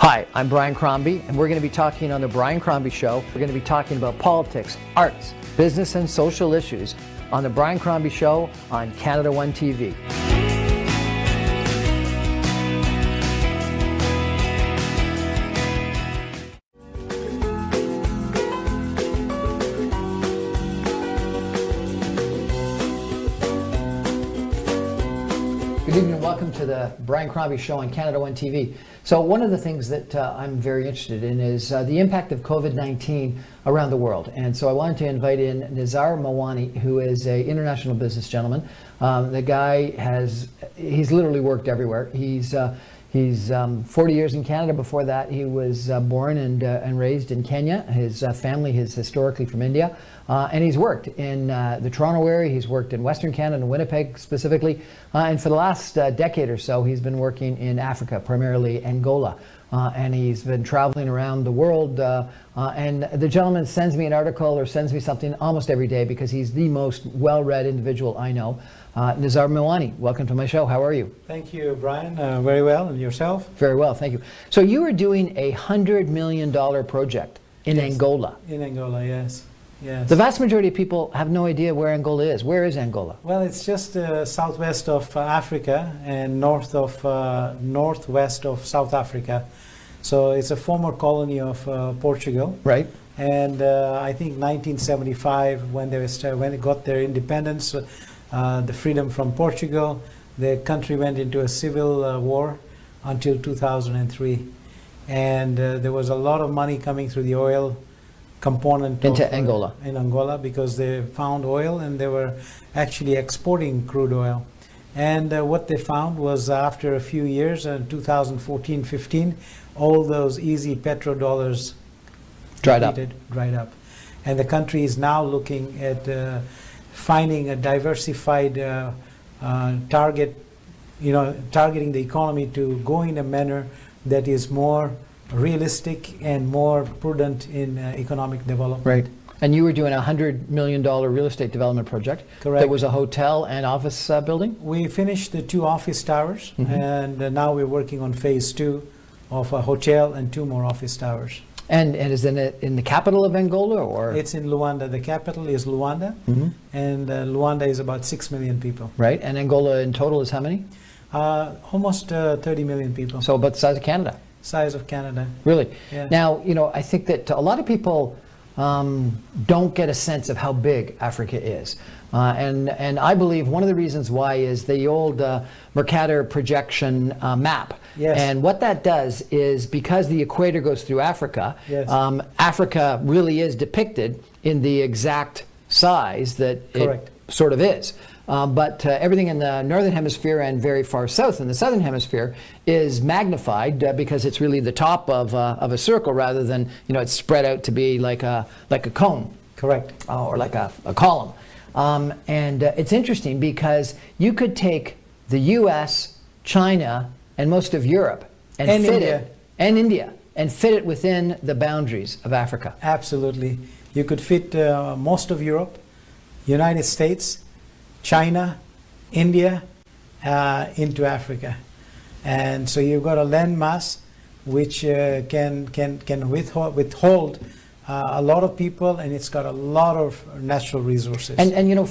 Hi, I'm Brian Crombie, and we're going to be talking on the Brian Crombie Show. We're going to be talking about politics, arts, business, and social issues on the Brian Crombie Show on Canada One TV. Good evening and welcome to the Brian Crombie Show on Canada One TV. So one of the things that I'm very interested in is the impact of COVID-19 around the world. And so I wanted to invite in Nizar Mawani, who is an international business gentleman. The guy he's literally worked everywhere. He's 40 years in Canada. Before that, he was born and raised in Kenya. His family is historically from India. And he's worked in the Toronto area. He's worked in Western Canada and Winnipeg specifically. And for the last decade or so, he's been working in Africa, primarily Angola. And he's been traveling around the world. And the gentleman sends me an article or sends me something almost every day because he's the most well-read individual I know. Nizar Mawani, welcome to my show. How are you? Thank you, Brian. Very well. And yourself? Very well, thank you. So you were doing a $100 million project in Angola. In Angola, yes. Yes. The vast majority of people have no idea where Angola is. Where is Angola? Well, it's just southwest of Africa and northwest of South Africa. So it's a former colony of Portugal. Right. And I think 1975, when it got their independence, the freedom from Portugal, the country went into a civil war until 2003. And there was a lot of money coming through the oil component into Angola. In Angola, because they found oil and they were actually exporting crude oil. And what they found was after a few years, in 2014-15, all those easy petrodollars dried up. And the country is now looking at finding a diversified target, targeting the economy to go in a manner that is more realistic and more prudent in economic development. Right. And you were doing a $100 million real estate development project. Correct. That was a hotel and office building? We finished the 2 office towers, and now we're working on phase 2 of a hotel and 2 more office towers. And is it in the capital of Angola, or? It's in Luanda. The capital is Luanda, and Luanda is about 6 million people. Right. And Angola in total is how many? Almost 30 million people. So about the size of Canada? Size of Canada. Really? Yeah. Now, I think that a lot of people don't get a sense of how big Africa is. And I believe one of the reasons why is the old Mercator projection map. Yes. And what that does is, because the equator goes through Africa, yes. Africa really is depicted in the exact size that Correct. It sort of is. But everything in the northern hemisphere and very far south in the southern hemisphere is magnified because it's really the top of a circle rather than, it's spread out to be like a cone. Correct. Or like a column. And it's interesting because you could take the US, China, and most of Europe and fit India. and India, and fit it within the boundaries of Africa. Absolutely. You could fit most of Europe, United States, China, India, into Africa. And so you've got a landmass which can withhold a lot of people, and it's got a lot of natural resources. And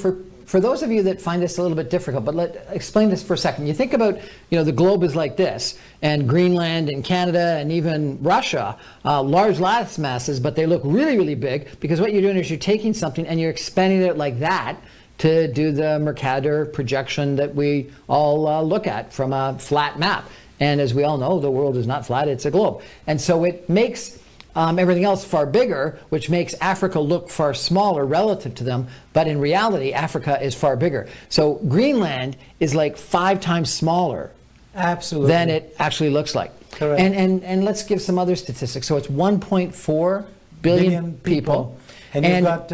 for those of you that find this a little bit difficult, but explain this for a second. You think about, the globe is like this, and Greenland and Canada and even Russia, large land masses, but they look really, really big, because what you're doing is you're taking something and you're expanding it like that to do the Mercator projection that we all look at from a flat map. And as we all know, the world is not flat, it's a globe. And so it makes everything else far bigger, which makes Africa look far smaller relative to them. But in reality, Africa is far bigger. So Greenland is like 5 times smaller. Absolutely. Than it actually looks like. Correct. And let's give some other statistics. So it's 1.4 billion people. And you've got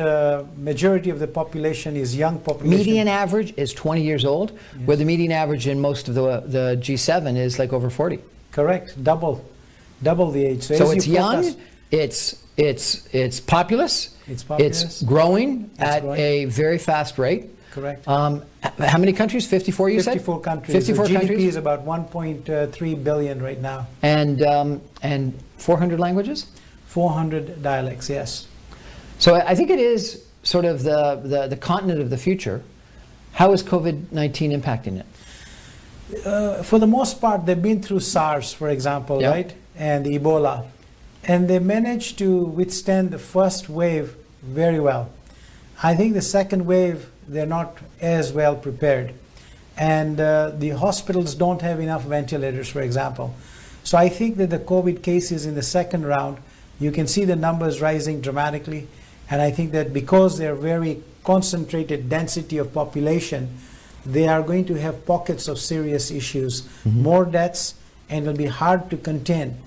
majority of the population is young population. Median average is 20 years old, yes. Where the median average in most of the G7 is like over 40. Correct, double the age. So it's young, it's populous, it's growing at a very fast rate. Correct. How many countries? 54, you said? 54 countries. 54 The GDP countries? is about 1.3 billion right now. And 400 languages? 400 dialects, yes. So I think it is sort of the continent of the future. How is COVID-19 impacting it? For the most part, they've been through SARS, for example, Yeah. right? And Ebola. And they managed to withstand the first wave very well. I think the second wave, they're not as well prepared. And the hospitals don't have enough ventilators, for example. So I think that the COVID cases in the second round, you can see the numbers rising dramatically. And I think that because they're very concentrated density of population, they are going to have pockets of serious issues, more deaths, and it'll be hard to contain.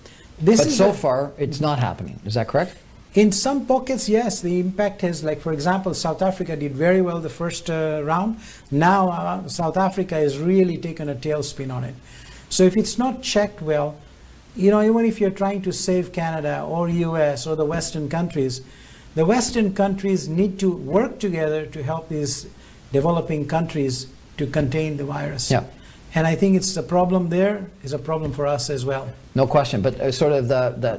But so far, it's not happening. Is that correct? In some pockets, yes, the impact has, like for example, South Africa did very well the first round. Now South Africa has really taken a tailspin on it. So if it's not checked well, you know, even if you're trying to save Canada or US or the Western countries need to work together to help these developing countries to contain the virus. Yeah. And I think it's a problem there, is a problem for us as well. No question, but sort of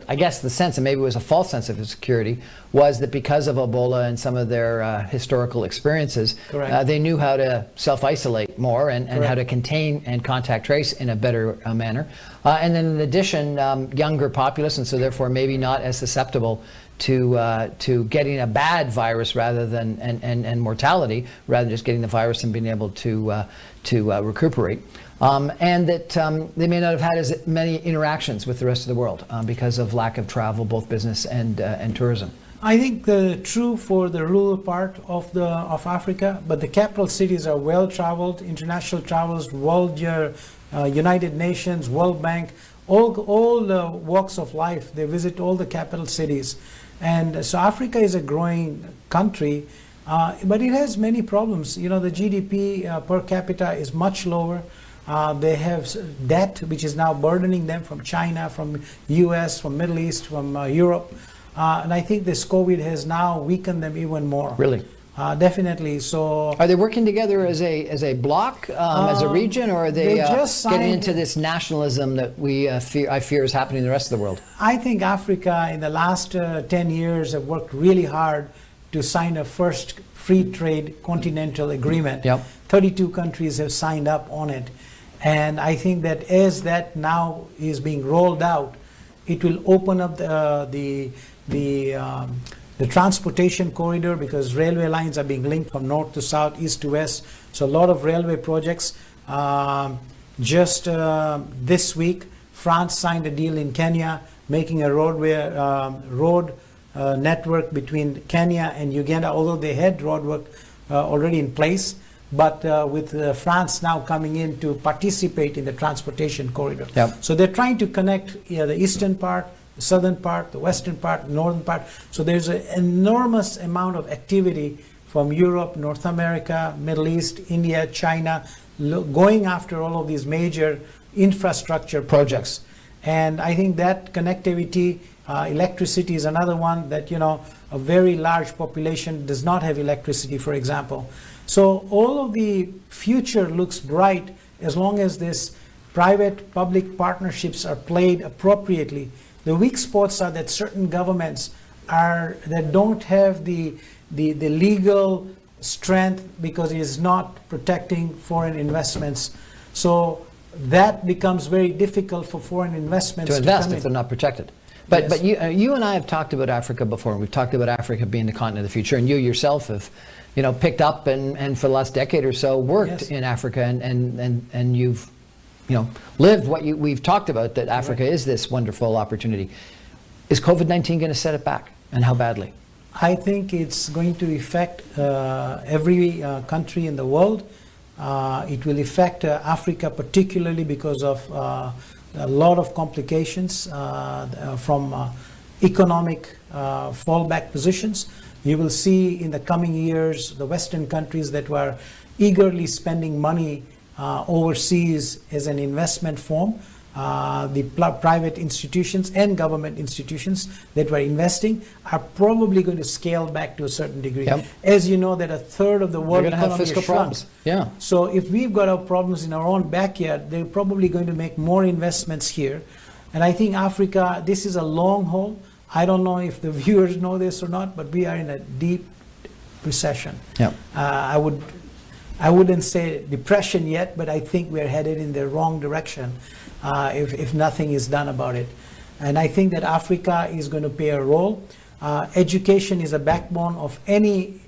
I guess the sense, and maybe it was a false sense of security, was that because of Ebola and some of their historical experiences, they knew how to self-isolate more and how to contain and contact trace in a better manner. And then in addition, younger populace, and so therefore maybe not as susceptible to getting a bad virus rather than and mortality, rather than just getting the virus and being able to recuperate. And that they may not have had as many interactions with the rest of the world because of lack of travel, both business and tourism. I think true for the rural part of Africa, but the capital cities are well traveled, international travels, United Nations, World Bank, all walks of life. They visit all the capital cities, and so Africa is a growing country, but it has many problems. You know, the GDP per capita is much lower. They have debt, which is now burdening them from China, from US, from Middle East, from Europe. And I think this COVID has now weakened them even more. Really? Definitely. So, are they working together as a bloc, as a region, or are they getting into this nationalism that I fear is happening in the rest of the world? I think Africa in the last 10 years have worked really hard to sign a first free trade continental agreement. Yep. 32 countries have signed up on it. And I think that as that now is being rolled out, it will open up the transportation corridor, because railway lines are being linked from north to south, east to west. So a lot of railway projects. Just this week, France signed a deal in Kenya, making a road network between Kenya and Uganda, although they had road work already in place. But with France now coming in to participate in the transportation corridor. Yep. So they're trying to connect the eastern part, the southern part, the western part, northern part. So there's an enormous amount of activity from Europe, North America, Middle East, India, China, going after all of these major infrastructure projects. And I think that connectivity, electricity is another one that, you know, a very large population does not have electricity, for example. So all of the future looks bright as long as this private-public partnerships are played appropriately. The weak spots are that certain governments that don't have the legal strength, because it is not protecting foreign investments. So that becomes very difficult for foreign investments to invest come if in. they're not protected. But Yes. but you and I have talked about Africa before. And we've talked about Africa being the continent of the future, and you yourself have, you know, picked up and for the last decade or so worked Yes. in Africa, and you've, you know, lived what we've talked about, that Africa is this wonderful opportunity. Is COVID-19 going to set it back, and how badly? I think it's going to affect every country in the world. It will affect Africa particularly because of a lot of complications from economic fallback positions. You will see in the coming years the Western countries that were eagerly spending money overseas as an investment form private institutions and government institutions that were investing are probably going to scale back to a certain degree. Yep. As you know, that a third of the world We're going to have economy fiscal is shrunk. problems. Yeah. So if we've got our problems in our own backyard, they're probably going to make more investments here. And I think Africa, this is a long haul. I don't know if the viewers know this or not, but we are in a deep recession. Yeah. I wouldn't say depression yet, but I think we're headed in the wrong direction if nothing is done about it. And I think that Africa is going to play a role. Education is a backbone of any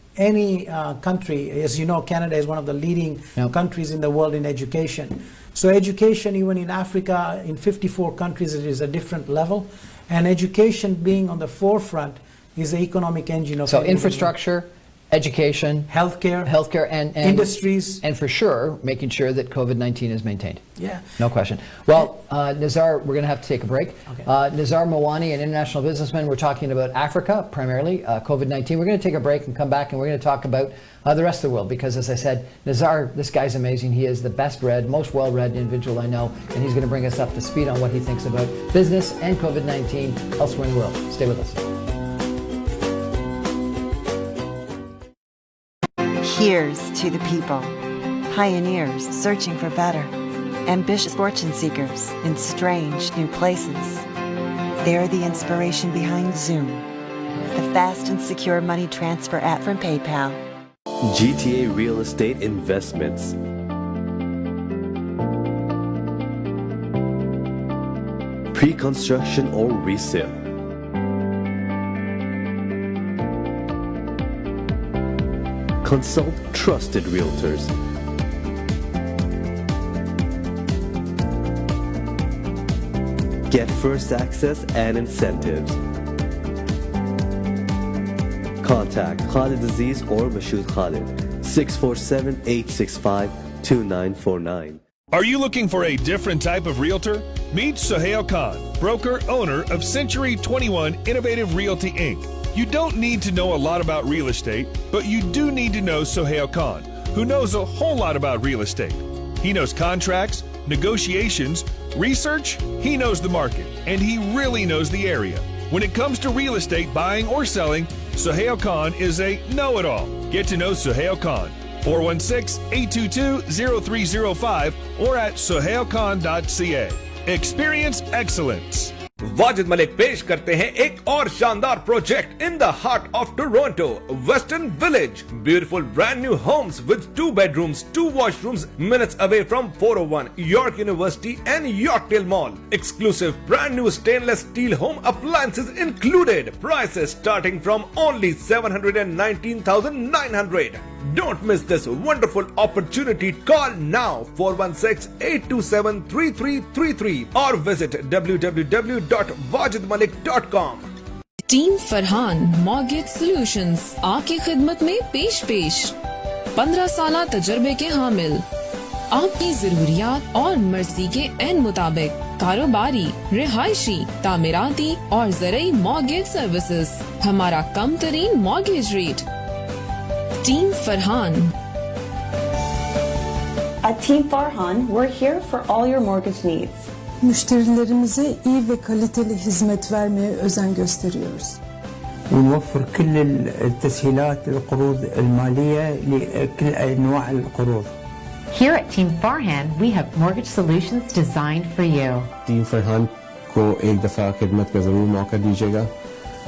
country. As you know, Canada is one of the leading countries in the world in education. So education, even in Africa, in 54 countries, it is a different level. And education being on the forefront is the economic engine of So infrastructure, education, healthcare, and industries, and for sure making sure that COVID-19 is maintained. Yeah, no question. Well, Nizar, we're going to have to take a break. Okay. Nizar Mawani, an international businessman. We're talking about Africa primarily, COVID-19. We're going to take a break and come back, and we're going to talk about the rest of the world, because as I said, Nizar, this guy's amazing. He is the best read, most well-read individual I know, and he's going to bring us up to speed on what he thinks about business and COVID-19 elsewhere in the world. Stay with us. Here's to the people, pioneers searching for better, ambitious fortune seekers in strange new places. They're the inspiration behind Zoom, the fast and secure money transfer app from PayPal. GTA Real Estate Investments. Pre-construction or resale. Consult trusted realtors. Get first access and incentives. Contact Khalid Aziz or Mashoud Khalid, 647-865-2949. Are you looking for a different type of realtor? Meet Sohail Khan, broker owner of Century 21 Innovative Realty Inc. You don't need to know a lot about real estate, but you do need to know Sohail Khan, who knows a whole lot about real estate. He knows contracts, negotiations, research, he knows the market, and he really knows the area. When it comes to real estate buying or selling, Sohail Khan is a know-it-all. Get to know Sohail Khan, 416-822-0305 or at sohailkhan.ca. Experience excellence. Wajid Malik पेश करते हैं एक और शानदार project in the heart of Toronto, western village. Beautiful brand new homes with 2 bedrooms, 2 washrooms, minutes away from 401 York University and Yorkdale Mall. Exclusive brand new stainless steel home appliances included. Prices starting from only $719,900. Don't miss this wonderful opportunity. Call now 416-827-3333 or visit www.wajidmalik.com. Team Farhan mortgage solutions आपकी खिदमत में पेश 15 साल तजर्बे के हामिल, आपकी जरूरियात और मर्जी के एन मुताबिक कारोबारी, रिहायशी, तामीराती और ज़रूरी मॉर्गेज सर्विसेज. हमारा कम तरीन mortgage rate. Team Farhan. At Team Farhan, we're here for all your mortgage needs. Müşterilerimize iyi ve kaliteli hizmet vermeye özen gösteriyoruz. ونوفر كل التسهيلات القروض المالية لكل أنواع القروض. Here at Team Farhan, we have mortgage solutions designed for you. Team Farhan को एक दफा खिदमत का ज़रूर मौका दीजिएगा.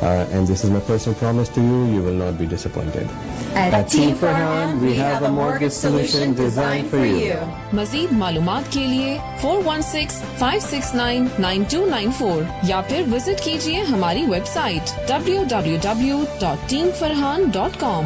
And this is my personal promise to you, you will not be disappointed. At Team Farhan, we have a mortgage solution designed for you. मज़ीद मालूमात के लिए 416-569-9294 या फिर विजिट कीजिए हमारी website www.teamfarhan.com.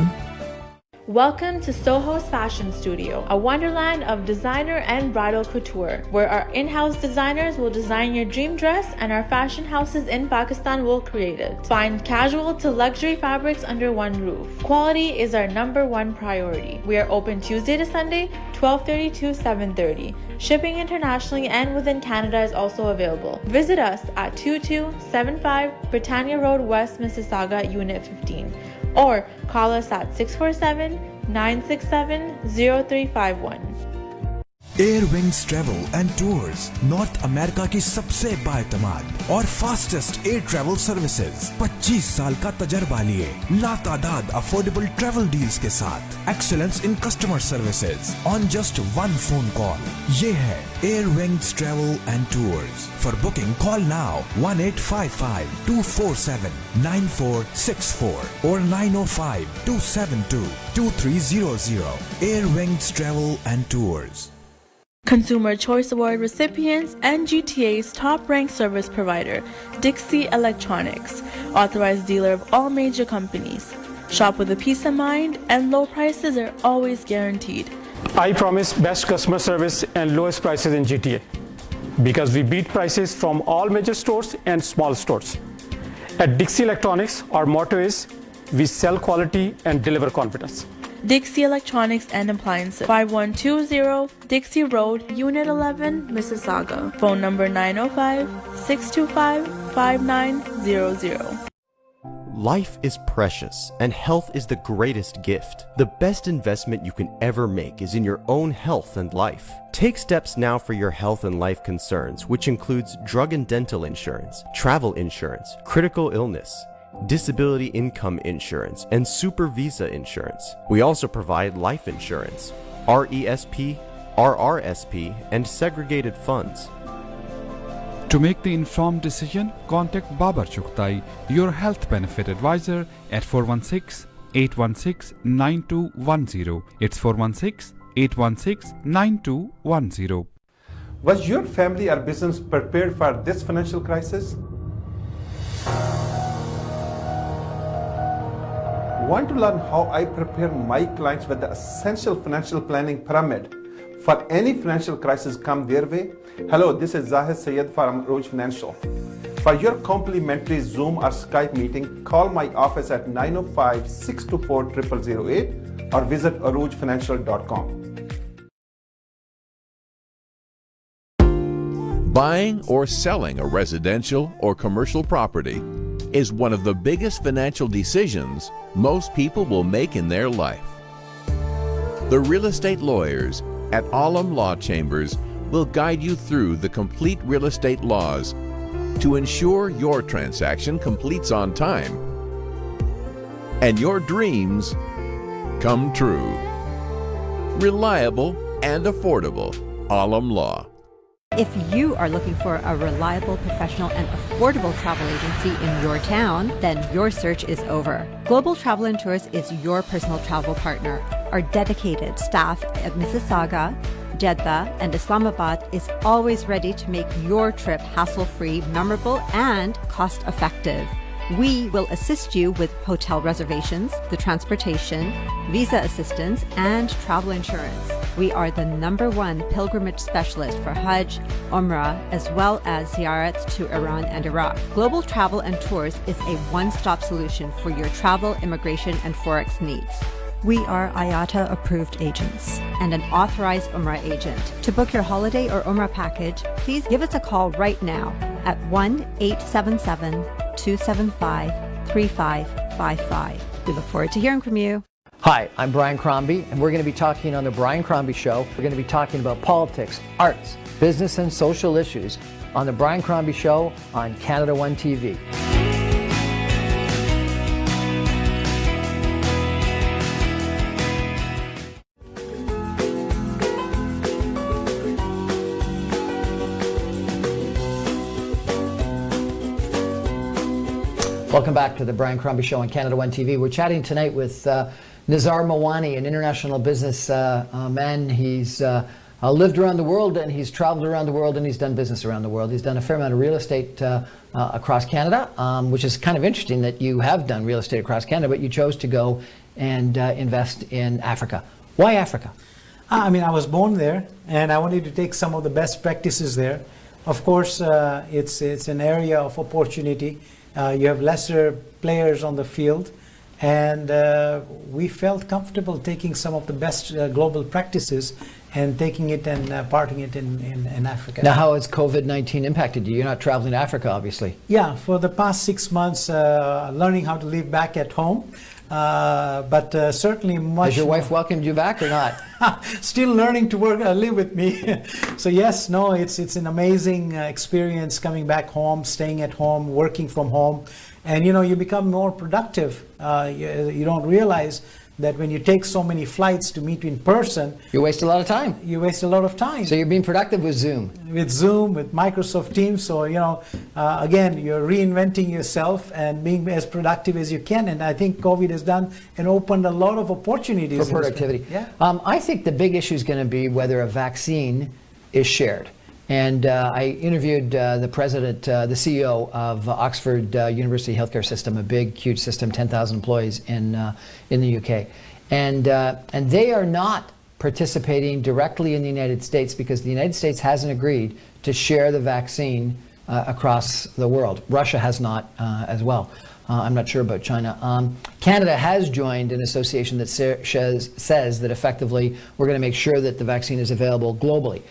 Welcome to Soho's Fashion Studio, a wonderland of designer and bridal couture, where our in-house designers will design your dream dress and our fashion houses in Pakistan will create it. Find casual to luxury fabrics under one roof. Quality is our #1 priority. We are open Tuesday to Sunday, 12:30 to 7:30. Shipping internationally and within Canada is also available. Visit us at 2275 Britannia Road West, Mississauga, Unit 15. Or call us at 647-967-0351. Air wings travel and tours north America की सबसे बाएतमाद और fastest air travel services. 25 साल का तजर्बा लिए लातादाद affordable travel deals के साथ excellence in customer services on just one phone call. ये है air wings travel and tours. For booking call now 1855-247-9464 or 905-272-2300. Air Wings Travel and Tours. Consumer Choice Award recipients and GTA's top-ranked service provider, Dixie Electronics, authorized dealer of all major companies. Shop with a peace of mind, and low prices are always guaranteed. I promise best customer service and lowest prices in GTA because we beat prices from all major stores and small stores. At Dixie Electronics, our motto is we sell quality and deliver confidence. Dixie Electronics and Appliances, 5120 Dixie Road, Unit 11, Mississauga. Phone number 905-625-5900. Life is precious, and health is the greatest gift. The best investment you can ever make is in your own health and life. Take steps now for your health and life concerns, which includes drug and dental insurance, travel insurance, critical illness, disability income insurance, and super visa insurance. We also provide life insurance, RESP, RRSP, and segregated funds. To make the informed decision, contact Babar Chughtai, your health benefit advisor at 416-816-9210. It's 416-816-9210. Was your family or business prepared for this financial crisis? Want to learn how I prepare my clients with the essential financial planning pyramid for any financial crisis come their way? Hello, this is Zahid Sayed from Arooj Financial. For your complimentary Zoom or Skype meeting, call my office at 905-624-0008 or visit aroojfinancial.com. Buying or selling a residential or commercial property is one of the biggest financial decisions most people will make in their life. The real estate lawyers at Alam Law Chambers will guide you through the complete real estate laws to ensure your transaction completes on time and your dreams come true. Reliable and affordable. Alam Law. If you are looking for a reliable, professional, and affordable travel agency in your town, then your search is over. Global Travel and Tours is your personal travel partner. Our dedicated staff at Mississauga, Jeddah, and Islamabad is always ready to make your trip hassle-free, memorable, and cost-effective. We will assist you with hotel reservations, the transportation, visa assistance, and travel insurance. We are the #1 pilgrimage specialist for Hajj, Umrah, as well as ziyarats to Iran and Iraq. Global Travel and Tours is a one-stop solution for your travel, immigration, and Forex needs. We are IATA approved agents and an authorized Umrah agent. To book your holiday or Umrah package, please give us a call right now at 1-877-275-3555. We look forward to hearing from you. Hi, I'm Brian Crombie, and we're going to be talking on The Brian Crombie Show. We're going to be talking about politics, arts, business, and social issues on The Brian Crombie Show on Canada One TV. Welcome back to The Brian Crombie Show on Canada One TV. We're chatting tonight with Nizar Mawani, an international business man. He's lived around the world, and he's traveled around the world, and he's done business around the world. He's done a fair amount of real estate across Canada, which is kind of interesting that you have done real estate across Canada, but you chose to go and invest in Africa. Why Africa? I mean, I was born there, and I wanted to take some of the best practices there. Of course, it's an area of opportunity. You have lesser players on the field, and we felt comfortable taking some of the best global practices and taking it and parting it in Africa. Now, how has COVID-19 impacted you? You're not traveling to Africa, obviously. Yeah, for the past 6 months, learning how to live back at home. but certainly much. Has your wife welcomed you back or not? Still learning to live with me. So yes, no, it's an amazing experience coming back home, staying at home, working from home, and you become more productive. You don't realize that when you take so many flights to meet in person, you waste a lot of time. You waste a lot of time. So you're being productive with Zoom. With Zoom, with Microsoft Teams. So again, you're reinventing yourself and being as productive as you can. And I think COVID has done and opened a lot of opportunities for productivity. Yeah. I think the big issue is going to be whether a vaccine is shared. And I interviewed the president, the CEO of Oxford University Healthcare System, a big, huge system, 10,000 employees in the UK. And they are not participating directly in the United States because the United States hasn't agreed to share the vaccine across the world. Russia has not as well. I'm not sure about China. Canada has joined an association that says that effectively we're going to make sure that the vaccine is available globally.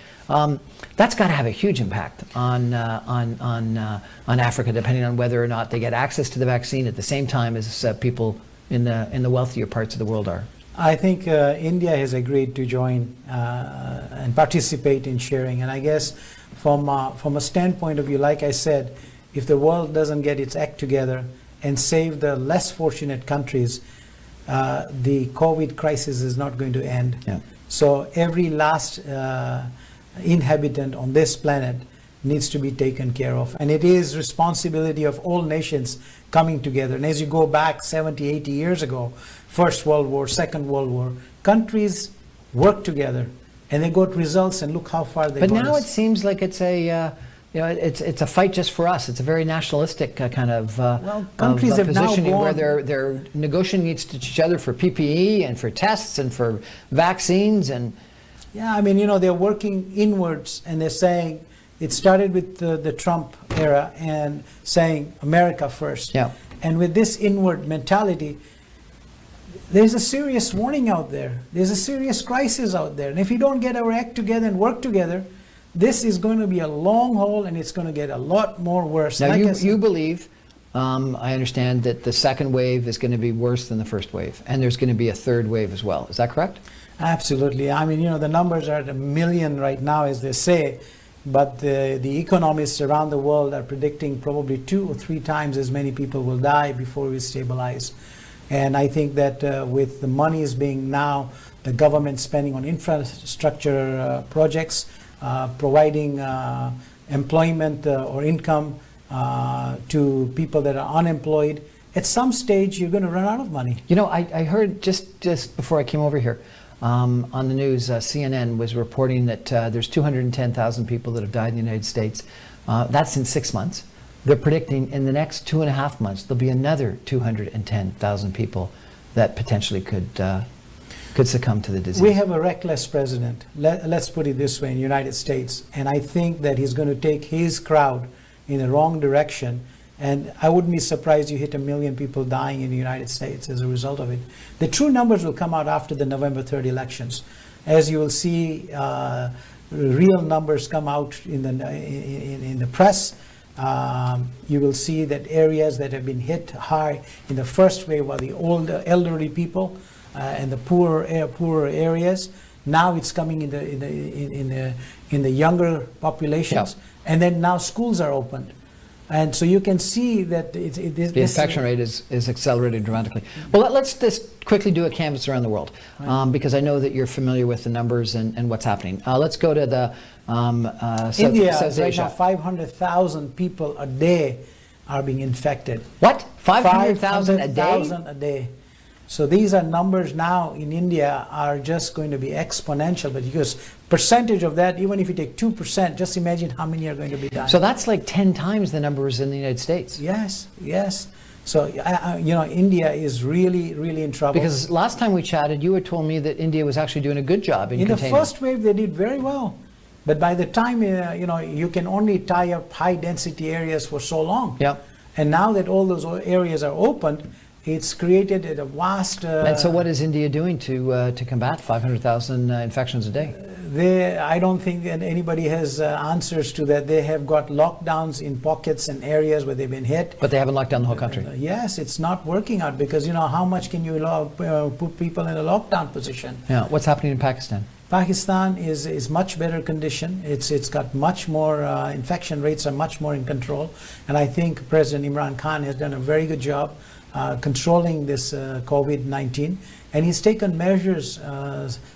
That's got to have a huge impact on Africa, depending on whether or not they get access to the vaccine at the same time as people in the wealthier parts of the world are. I think India has agreed to join and participate in sharing. And I guess from a standpoint of view, like I said, if the world doesn't get its act together and save the less fortunate countries, the COVID crisis is not going to end. Yeah. So every last inhabitant on this planet needs to be taken care of. And it is responsibility of all nations coming together. And as you go back 70, 80 years ago, First World War, Second World War, countries worked together and they got results, and look how far they got. But now it seems like it's a it's a fight just for us. It's a very nationalistic kind of countries have now positioning gone, where they're negotiating against each other for PPE and for tests and for vaccines and. Yeah, I mean, they're working inwards, and they're saying it started with the Trump era and saying America first. Yeah. And with this inward mentality, there's a serious warning out there. There's a serious crisis out there. And if we don't get our act together and work together, this is going to be a long haul, and it's going to get a lot more worse. Now, you believe, I understand, that the second wave is going to be worse than the first wave, and there's going to be a third wave as well. Is that correct? Absolutely. I mean, the numbers are at 1 million right now, as they say, but the economists around the world are predicting probably 2 or 3 times as many people will die before we stabilize. And I think that with the monies being now, the government spending on infrastructure projects, providing employment or income to people that are unemployed, at some stage you're going to run out of money. I heard just before I came over here, on the news, CNN was reporting that there's 210,000 people that have died in the United States. That's in 6 months. They're predicting in the next 2.5 months there'll be another 210,000 people that potentially could succumb to the disease. We have a reckless president. Let's put it this way, in the United States, and I think that he's going to take his crowd in the wrong direction. And I wouldn't be surprised you hit 1 million people dying in the United States as a result of it. The true numbers will come out after the November 3rd elections. As you will see, real numbers come out in the press. You will see that areas that have been hit high in the first wave are the older, elderly people and the poorer areas. Now it's coming in the younger populations, and then now schools are opened. And so you can see that the infection rate is accelerating dramatically. Well, let's just quickly do a canvas around the world, because I know that you're familiar with the numbers and what's happening. Let's go to the India. South Right Asia. now, 500,000 people a day are being infected. What? 500,000 a day? 500,000 a day. So these are numbers now in India are just going to be exponential, but because percentage of that, even if you take 2%, just imagine how many are going to be dying. So that's like 10 times the numbers in the United States. Yes, yes. So, India is really, really in trouble. Because last time we chatted, you had told me that India was actually doing a good job in the containing. first wave, they did very well. But by the time, you can only tie up high density areas for so long. Yeah. And now that all those areas are opened, It's created a vast... and so what is India doing to combat 500,000 infections a day? I don't think that anybody has answers to that. They have got lockdowns in pockets and areas where they've been hit. But they haven't locked down the whole country. Yes, it's not working out because, you know, how much can you put people in a lockdown position? Yeah. What's happening in Pakistan? Pakistan is much better condition. It's got much more, infection rates are much more in control. And I think President Imran Khan has done a very good job controlling this COVID-19. And he's taken measures,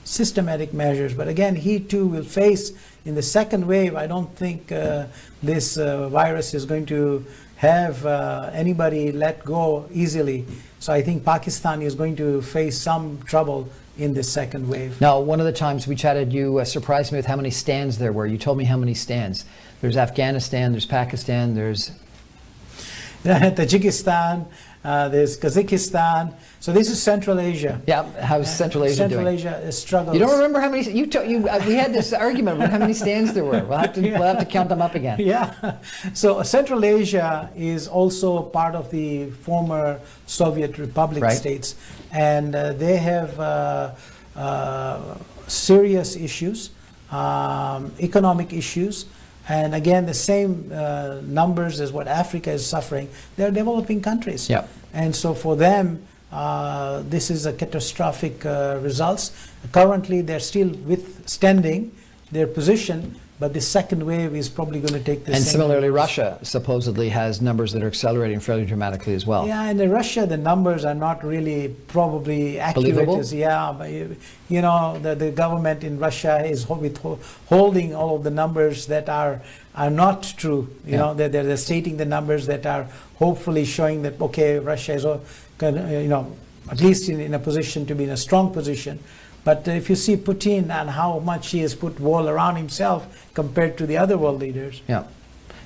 systematic measures. But again, he too will face, in the second wave, I don't think this virus is going to have anybody let go easily. So I think Pakistan is going to face some trouble in the second wave. Now, one of the times we chatted, you surprised me with how many stands there were. You told me how many stands. There's Afghanistan, there's Pakistan, there's... Tajikistan, there's Kazakhstan. So this is Central Asia. Yeah, how's Central Asia doing? Central Asia struggles. You don't remember how many? We had this argument about how many stands there were. We'll have to count them up again. Yeah. So Central Asia is also part of the former Soviet Republic states, and they have serious issues, economic issues. And again, the same numbers as what Africa is suffering. They're developing countries. Yep. And so for them, this is a catastrophic results. Currently, they're still withstanding their position, but the second wave is probably going to take the same. And similarly, Russia supposedly has numbers that are accelerating fairly dramaantly as well. Yeah, and in Russia, the numbers are not really probably accurate. Believable? But, you know, the government in Russia is holding all of the numbers that are not true. You know, they're stating the numbers that are hopefully showing that, okay, Russia is, you know, at least in a position to be in a strong position. But if you see Putin and how much he has put wall around himself compared to the other world leaders. Yeah.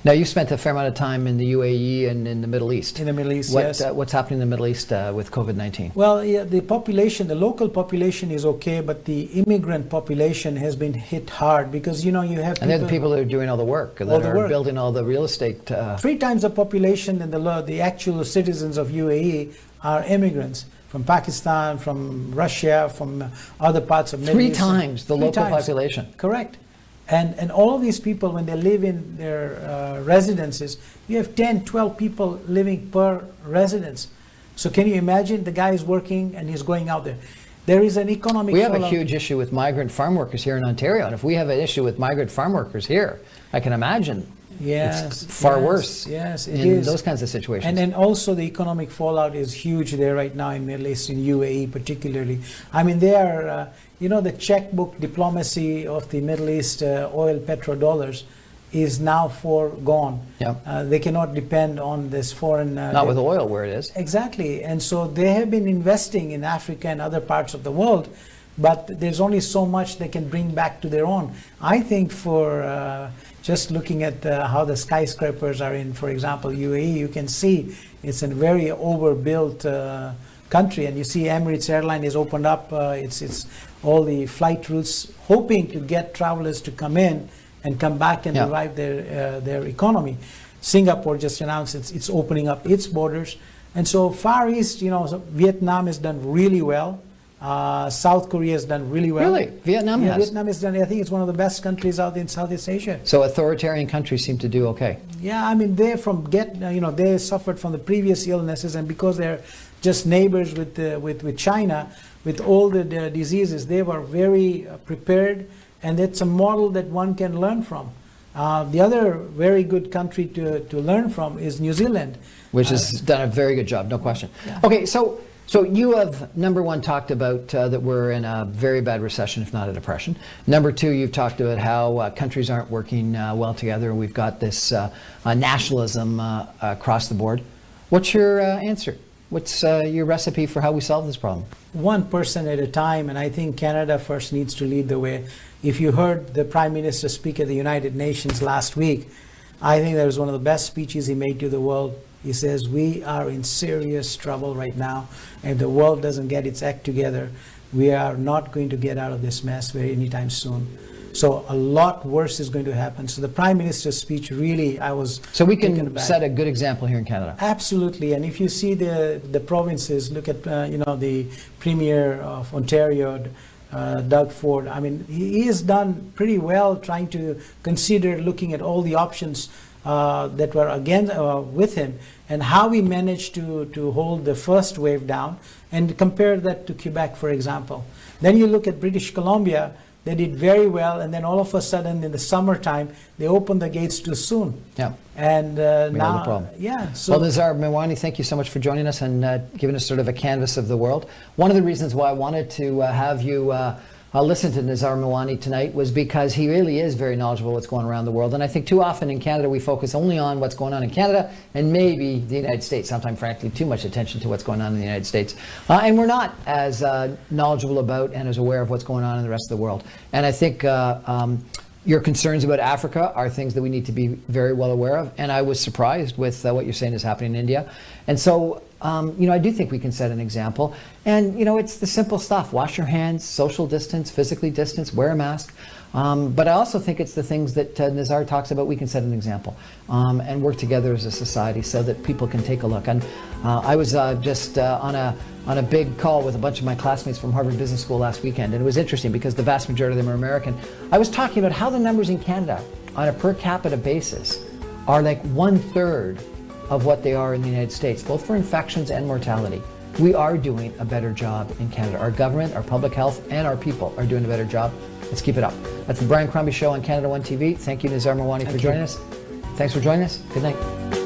Now, you spent a fair amount of time in the UAE and in the Middle East. In the Middle East, yes. What's happening in the Middle East with COVID-19? Well, yeah, the population, the local population is okay, but the immigrant population has been hit hard because, you know, you have people... And they're the people that are doing all the work, that are building all the real estate. 3 times the population than the actual citizens of UAE are immigrants. From Pakistan, from Russia, from other parts of Middle East. 3 times the local population. Correct. And all of these people, when they live in their residences, you have 10, 12 people living per residence. So can you imagine the guy is working and he's going out there? There is an economic... We have a huge issue with migrant farm workers here in Ontario. And if we have an issue with migrant farm workers here, I can imagine it's far worse in those kinds of situations. And then also the economic fallout is huge there right now in Middle East, in UAE particularly. I mean, they are, you know, the checkbook diplomacy of the Middle East oil petrodollars is now foregone. Yeah. They cannot depend on this foreign... Not with oil where it is. Exactly. And so they have been investing in Africa and other parts of the world, but there's only so much they can bring back to their own. I think for... just looking at how the skyscrapers are in, for example, UAE, you can see it's a very overbuilt country. And you see Emirates Airline is opened up. It's all the flight routes, hoping to get travelers to come in and come back and revive their economy. Singapore just announced it's opening up its borders. And so Far East, you know, Vietnam has done really well. South Korea has done really well. Really? Vietnam has? Vietnam has done, I think it's one of the best countries out in Southeast Asia. So authoritarian countries seem to do okay. Yeah, I mean, they they suffered from the previous illnesses, and because they're just neighbors with China, with all the diseases, they were very prepared, and it's a model that one can learn from. The other very good country to learn from is New Zealand. Which has done a very good job, no question. Yeah. Okay, so you have, number one, talked about that we're in a very bad recession, if not a depression. Number two, you've talked about how countries aren't working well together, and we've got this nationalism across the board. What's your answer? What's your recipe for how we solve this problem? One person at a time, and I think Canada first needs to lead the way. If you heard the Prime Minister speak at the United Nations last week, I think that was one of the best speeches he made to the world. He says, we are in serious trouble right now, and if the world doesn't get its act together, we are not going to get out of this mess anytime soon. So a lot worse is going to happen. So the Prime Minister's speech really, I was So we taken can aback. set a good example here in Canada. Absolutely, and if you see the provinces, look at the Premier of Ontario, Doug Ford. I mean, he has done pretty well trying to consider looking at all the options that were with him, and how we managed to hold the first wave down, and compare that to Quebec, for example. Then you look at British Columbia. They did very well, and then all of a sudden in the summertime they opened the gates too soon. Yeah. And We have now, a problem. yeah. So Well, Nizar Mawani, thank you so much for joining us and giving us sort of a canvas of the world. One of the reasons why I wanted to have you listen to Nizar Mawani tonight was because he really is very knowledgeable what's going around the world. And I think too often in Canada we focus only on what's going on in Canada and maybe the United States. Sometimes, frankly, too much attention to what's going on in the United States. And we're not as knowledgeable about and as aware of what's going on in the rest of the world. And I think your concerns about Africa are things that we need to be very well aware of. And I was surprised with what you're saying is happening in India. And so, I do think we can set an example. And, it's the simple stuff. Wash your hands, social distance, physically distance, wear a mask. But I also think it's the things that Nizar talks about. We can set an example and work together as a society so that people can take a look. And I was just on a big call with a bunch of my classmates from Harvard Business School last weekend, and it was interesting because the vast majority of them are American. I was talking about how the numbers in Canada on a per capita basis are like 1/3 of what they are in the United States, both for infections and mortality. We are doing a better job in Canada. Our government, our public health, and our people are doing a better job. Let's keep it up. That's the Brian Crombie Show on Canada One TV. Thank you, Nizar Mawani, for joining us. Thanks for joining us. Good night.